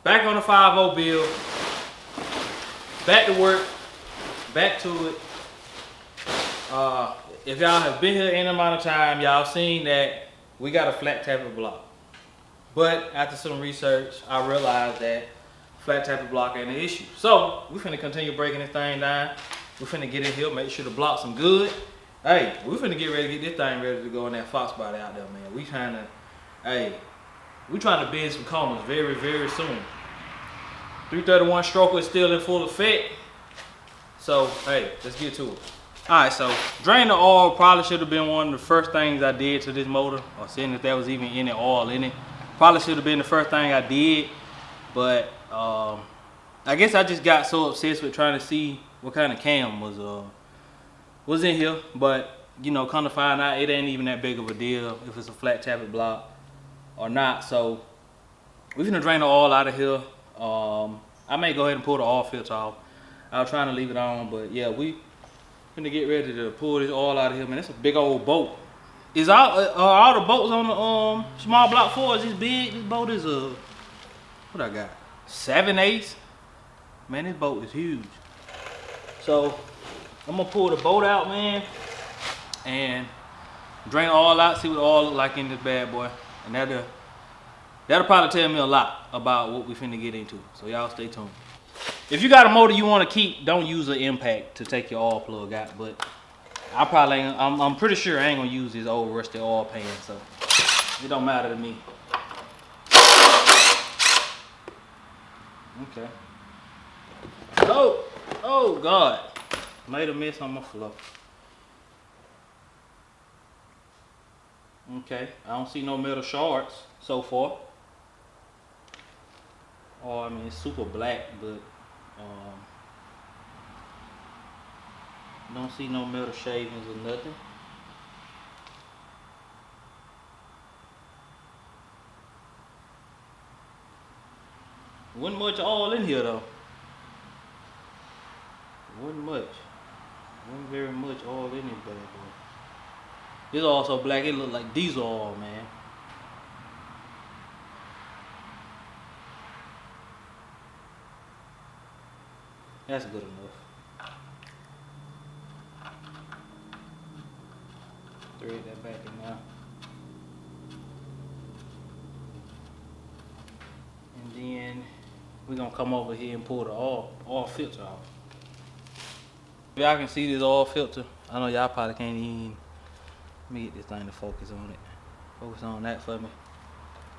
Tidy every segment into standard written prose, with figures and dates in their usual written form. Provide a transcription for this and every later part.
back on the 5.0 build. Back to work. Back to it. If y'all have been here any amount of time, y'all seen that we got a flat tappet block. But after some research, I realized that flat tappet block ain't an issue. So we finna continue breaking this thing down. We finna get in here, make sure the blocks some good. Hey, we finna get ready to get this thing ready to go in that fox body out there, man. We trying to bend some corners very, very soon. 331 stroker is still in full effect. So, hey, let's get to it. Alright, so drain the oil probably should have been one of the first things I did to this motor, or seeing if there was even any oil in it. Probably should have been the first thing I did, but I guess I just got so obsessed with trying to see what kind of cam was in here. But you know, come to find out, it ain't even that big of a deal if it's a flat tappet block or not. So we're gonna drain the oil out of here. I may go ahead and pull the oil filter off. I was trying to leave it on, but yeah, we gonna get ready to pull this oil out of here, man. It's a big old boat. Is all the boats on the small block 4 is this big? This boat is what I got? 7/8. Man, this boat is huge. So I'm gonna pull the boat out, man, and drain the oil out, see what the oil look like in this bad boy, and that'll probably tell me a lot about what we finna get into. So y'all stay tuned. If you got a motor you want to keep, don't use an impact to take your oil plug out. But I probably ain't, I'm pretty sure I ain't gonna use this old rusty oil pan, so it don't matter to me. Okay. Oh God, made a mess on my floor. Okay, I don't see no metal shards so far. Oh, I mean, it's super black, but don't see no metal shavings or nothing. Wasn't much oil in here though. Wasn't much. Wasn't very much oil in it, bad boy. It's also black. It looked like diesel oil, man. That's good enough. Thread that back in now. And then we're gonna come over here and pull the oil filter off. If y'all can see this oil filter, I know y'all probably can't even. Let me get this thing to focus on it. Focus on that for me.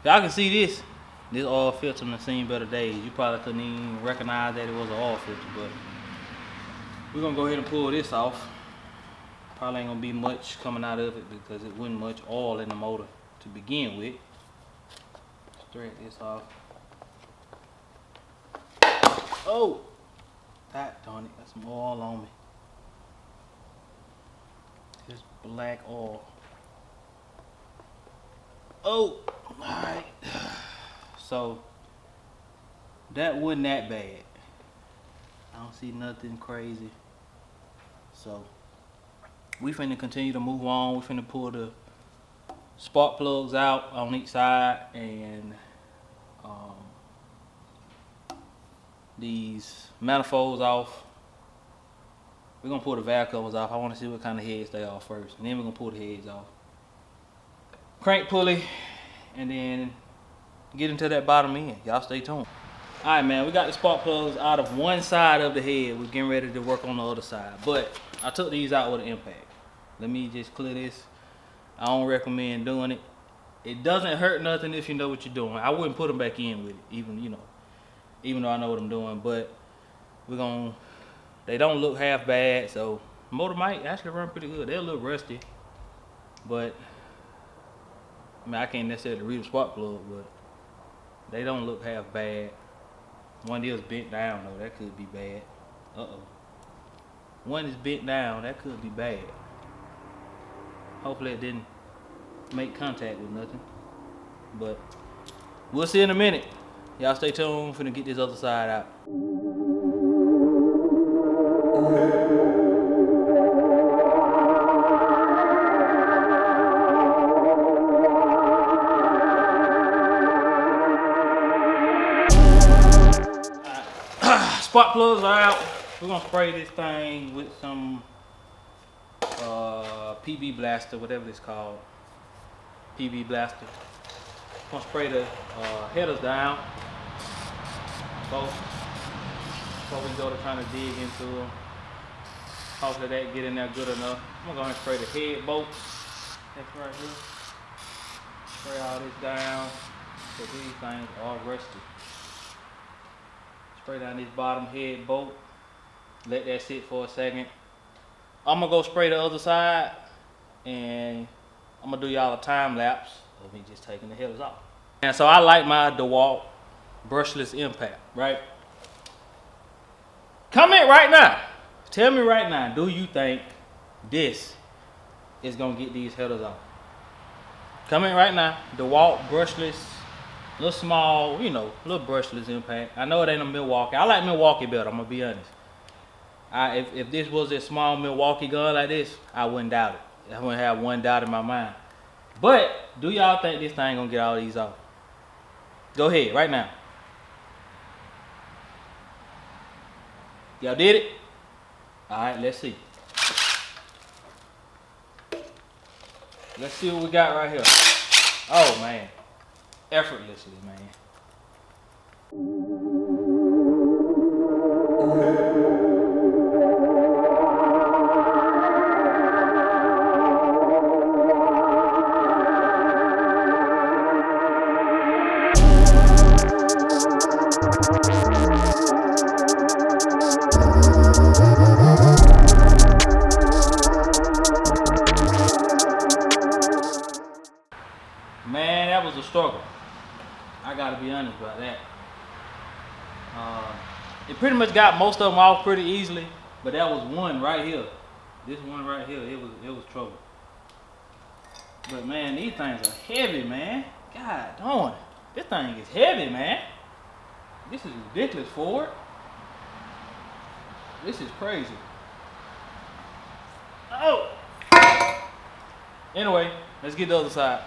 If y'all can see this oil filter done seen better days. You probably couldn't even recognize that it was an oil filter, but we're gonna go ahead and pull this off. Probably ain't gonna be much coming out of it because it wasn't much oil in the motor to begin with. Let's thread this off. Oh! God darn it, got some oil on me. This black oil. Oh! Alright. So that wasn't that bad. I don't see nothing crazy. So we finna continue to move on. We finna pull the spark plugs out on each side and these manifolds off. We're gonna pull the valve covers off. I wanna see what kind of heads they are first. And then we're gonna pull the heads off. Crank pulley and then get into that bottom end. Y'all stay tuned. Alright, man, we got the spark plugs out of one side of the head. We're getting ready to work on the other side. But I took these out with an impact. Let me just clear this. I don't recommend doing it. It doesn't hurt nothing if you know what you're doing. I wouldn't put them back in with it, even though I know what I'm doing. But they don't look half bad, so the motor might actually run pretty good. They're a little rusty, but I mean, I can't necessarily read the spark plug, but they don't look half bad. One is bent down though, that could be bad. One is bent down, that could be bad. Hopefully it didn't make contact with nothing, but we'll see in a minute. Y'all stay tuned, finna get this other side out. spark plugs are out. We're gonna spray this thing with some PB blaster, whatever it's called. PB blaster. Gonna spray the headers down. Both. Before we go to trying to dig into them. Hopefully that get in there good enough. I'm gonna go ahead and spray the head bolts. That's right here. Spray all this down. So these things are rusty. Spray down this bottom head bolt. Let that sit for a second. I'm gonna go spray the other side, and I'm gonna do y'all a time lapse of me just taking the headers off. And so I like my DeWalt brushless impact, right? Comment right now. Tell me right now, do you think this is gonna get these headers off? Comment right now. DeWalt brushless, little small, you know, little brushless impact. I know it ain't a Milwaukee. I like Milwaukee better, I'm gonna be honest. If this was a small Milwaukee gun like this, I wouldn't doubt it. I wouldn't have one doubt in my mind. But do y'all think this thing gonna get all these off? Go ahead, right now. Y'all did it? Alright, let's see. Let's see what we got right here. Oh man. Effortlessly, man. Man, that was a struggle. I gotta be honest about that. It pretty much got most of them off pretty easily, but that was one right here. This one right here, it was trouble. But man, these things are heavy, man. God darn, this thing is heavy, man. This is ridiculous, Ford. This is crazy. Oh. Anyway, let's get the other side.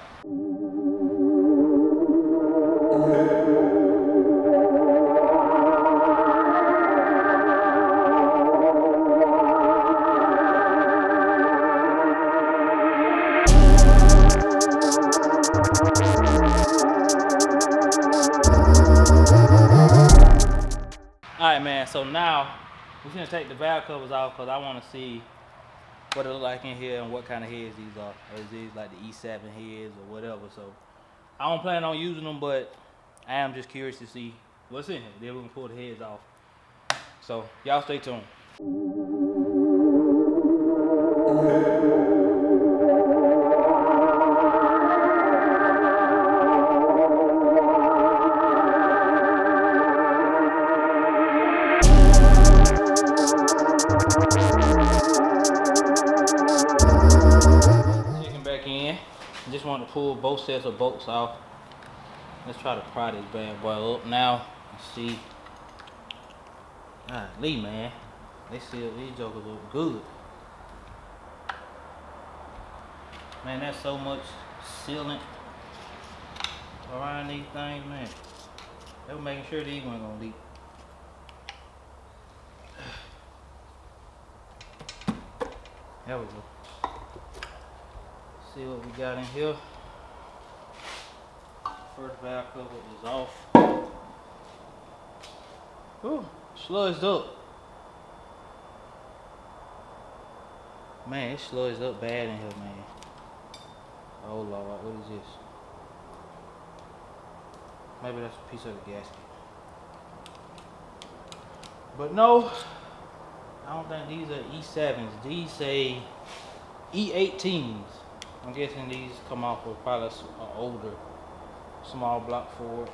Alright man, so now we're gonna take the valve covers off because I want to see what it look like in here and what kind of heads these are. Is these like the E7 heads or whatever? So I don't plan on using them, but I am just curious to see what's in here. Then we can pull the heads off. So y'all stay tuned. Just want to pull both sets of bolts off. Let's try to pry this bad boy up now and see. Golly, man, they seal these jokers look good. Man, that's so much sealant around these things, man. They were making sure these weren't gonna leak. There we go. See what we got in here. First valve cover is off. Ooh, sludged up. Man, it sludged up bad in here, man. Oh Lord, what is this? Maybe that's a piece of the gasket. But no, I don't think these are E7s. These say E18s. I'm guessing these come off with probably an older small block Ford.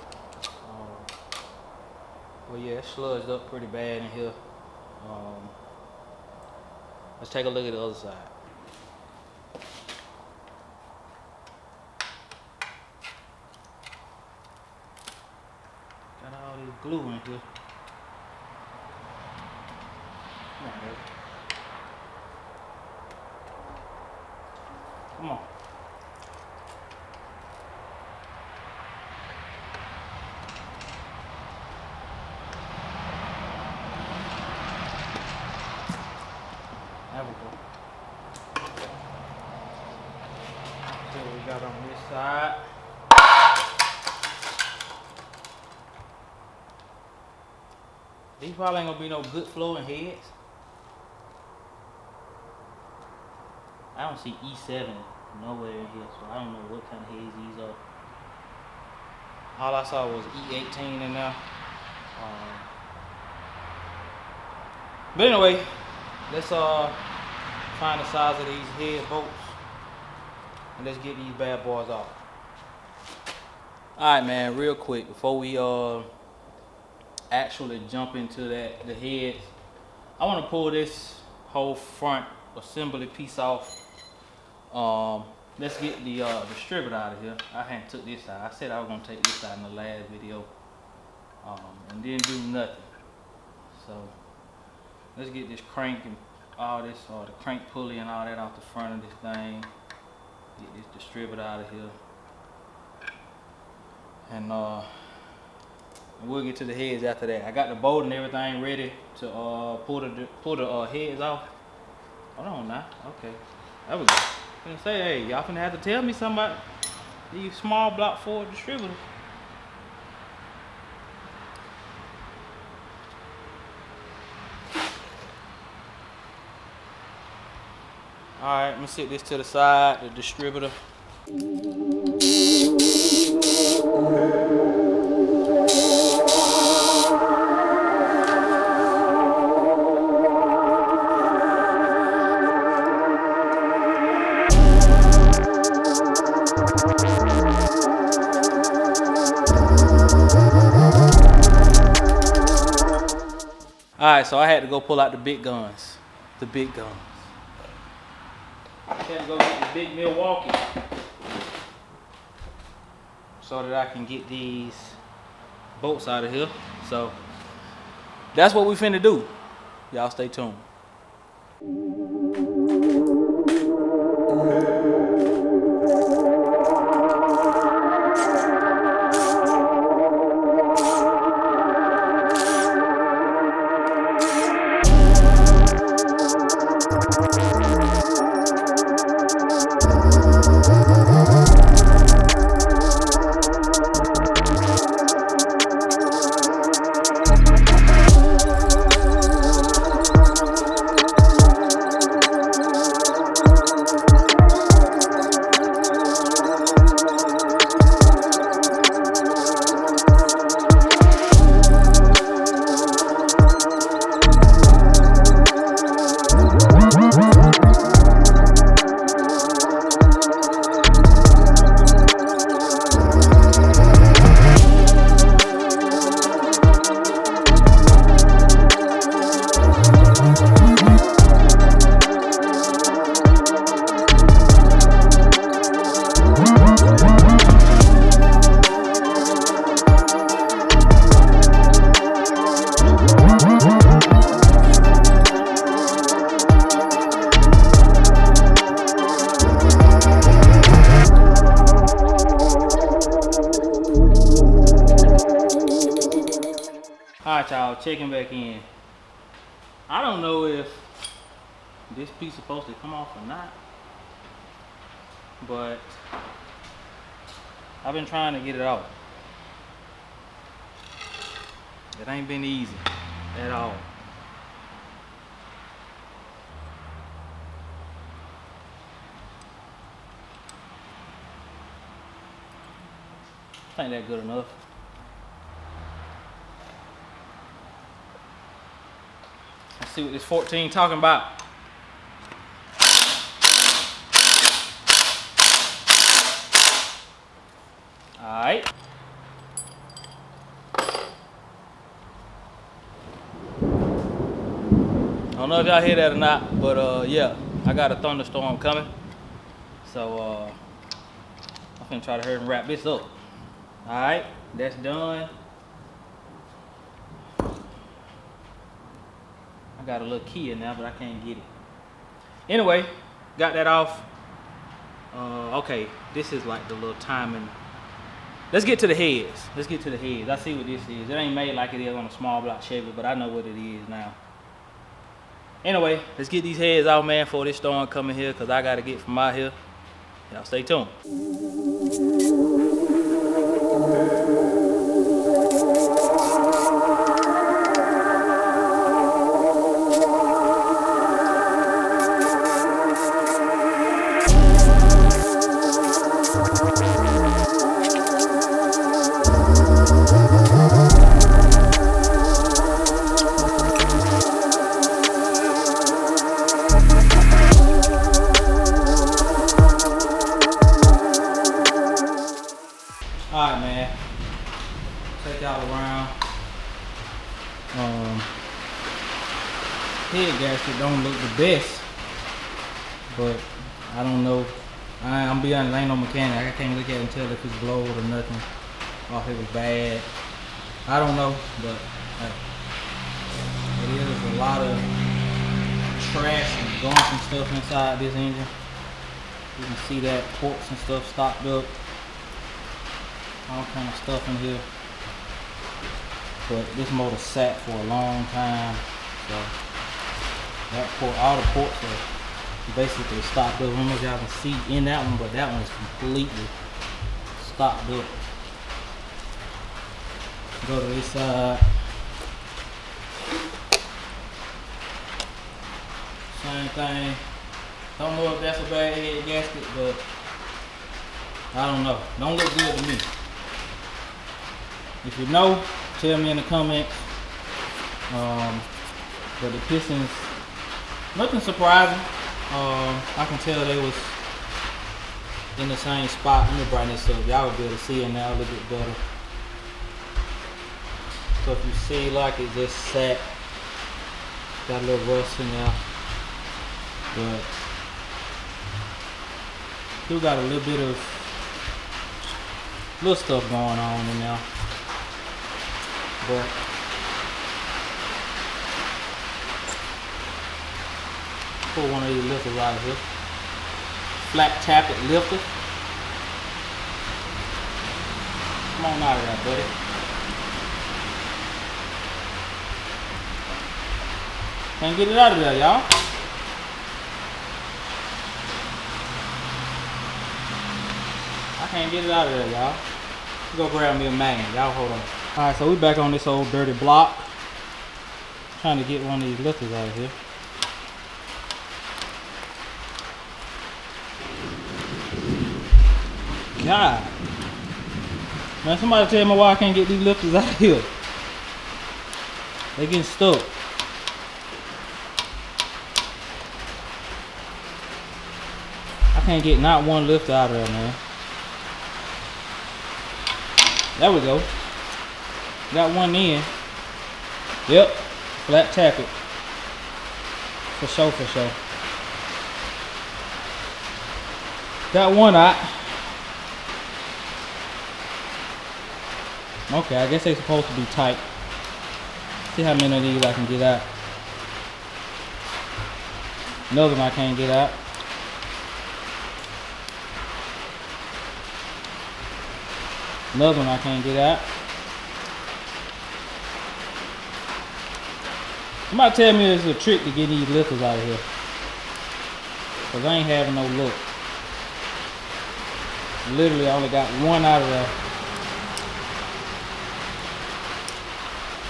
But yeah, it's sludged up pretty bad in here. Let's take a look at the other side. Got all this glue in here. Come on, baby. Come on. On this side. These probably ain't gonna be no good flowing heads. I don't see E7 nowhere in here, so I don't know what kind of heads these are. All I saw was E18 in there. But anyway, let's find the size of these head bolts and let's get these bad boys off. Alright man, real quick before we actually jump into the heads, I want to pull this whole front assembly piece off. Let's get the distributor out of here. I hadn't took this out. I said I was gonna take this out in the last video, and didn't do nothing. So let's get this crank and all this, the crank pulley and all that off the front of this thing. Get this distributor out of here, and we'll get to the heads after that. I got the bolt and everything ready to pull the heads off. Hold on now. Okay, there we go. I'm gonna say, hey, y'all finna have to tell me something about these small block Ford distributors. Alright, I'm gonna sit this to the side, the distributor. Alright, so I had to go pull out the big guns. The big guns. I had to go get the big Milwaukee so that I can get these bolts out of here. So that's what we finna do. Y'all stay tuned. Alright y'all, checking back in. I don't know if this piece is supposed to come off or not, but I've been trying to get it off. It ain't been easy at all. I think that's good enough. Let's see what this 14 talking about. Alright. I don't know if y'all hear that or not, but yeah, I got a thunderstorm coming. So I'm gonna try to hurry and wrap this up. Alright, that's done. I got a little key in there, but I can't get it. Anyway, got that off. Okay, this is like the little timing. Let's get to the heads. Let's get to the heads. I see what this is. It ain't made like it is on a small block Chevy, but I know what it is now. Anyway, let's get these heads out, man, before this storm coming here, because I got to get from out here. Y'all stay tuned. Alright, man. Take y'all around. Head gasket don't look the best, but I don't know. I'm be honest, I ain't no mechanic. I can't look at it and tell if it's blowed or nothing, or if it was bad. I don't know, but it is a lot of trash and gunk and stuff inside this engine. You can see that ports and stuff stopped up. All kind of stuff in here, but this motor sat for a long time, so that port, all the ports are basically stopped up. I don't know if y'all can see in that one, but that one is completely stopped up. Go to this side, same thing. Don't know if that's a bad head gasket, but I don't know. Don't look good to me. If you know, tell me in the comments. But the pistons, nothing surprising. I can tell they was in the same spot. Let me brighten this up. Y'all will be able to see it now a little bit better. So if you see like it just sat, got a little rust in there, but still got a little bit of little stuff going on in there. But pull one of these lifters out of here. Flat tappet lifter. Come on out of there, buddy. Can't get it out of there, y'all. I can't get it out of there, y'all. Go grab me a magnet. Y'all hold on. Alright, so we back on this old dirty block. Trying to get one of these lifters out of here. God. Man, somebody tell me why I can't get these lifters out of here. They getting stuck. I can't get not one lifter out of there, man. There we go. Got one in. Yep. Flat tappet. For sure, for sure. Got one out. Okay, I guess they're supposed to be tight. See how many of these I can get out. Another one I can't get out. Another one I can't get out. Somebody tell me there's a trick to get these lifters out of here, cause I ain't having no luck. Literally, I only got one out of there.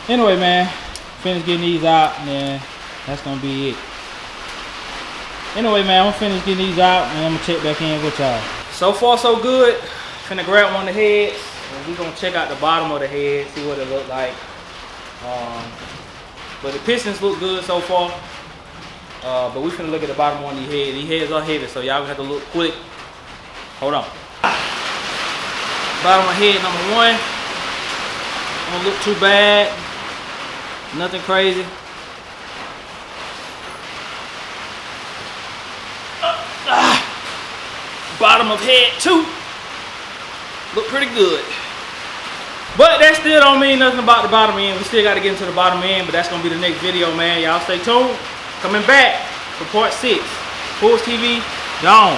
Anyway, man, finish getting these out, and then that's gonna be it. Anyway, man, I'm gonna finish getting these out, and I'm gonna check back in with y'all. So far, so good. Finna grab one of the heads, and we gonna check out the bottom of the head, see what it look like. But the pistons look good so far. But we finna look at the bottom of one of these heads. These heads are heavy, so y'all gonna have to look quick. Hold on. Bottom of head number one. Don't look too bad. Nothing crazy. Bottom of head two. Look pretty good. But that still don't mean nothing about the bottom end. We still got to get into the bottom end, but that's going to be the next video, man. Y'all stay tuned. Coming back for part 6. PullsTv, gone.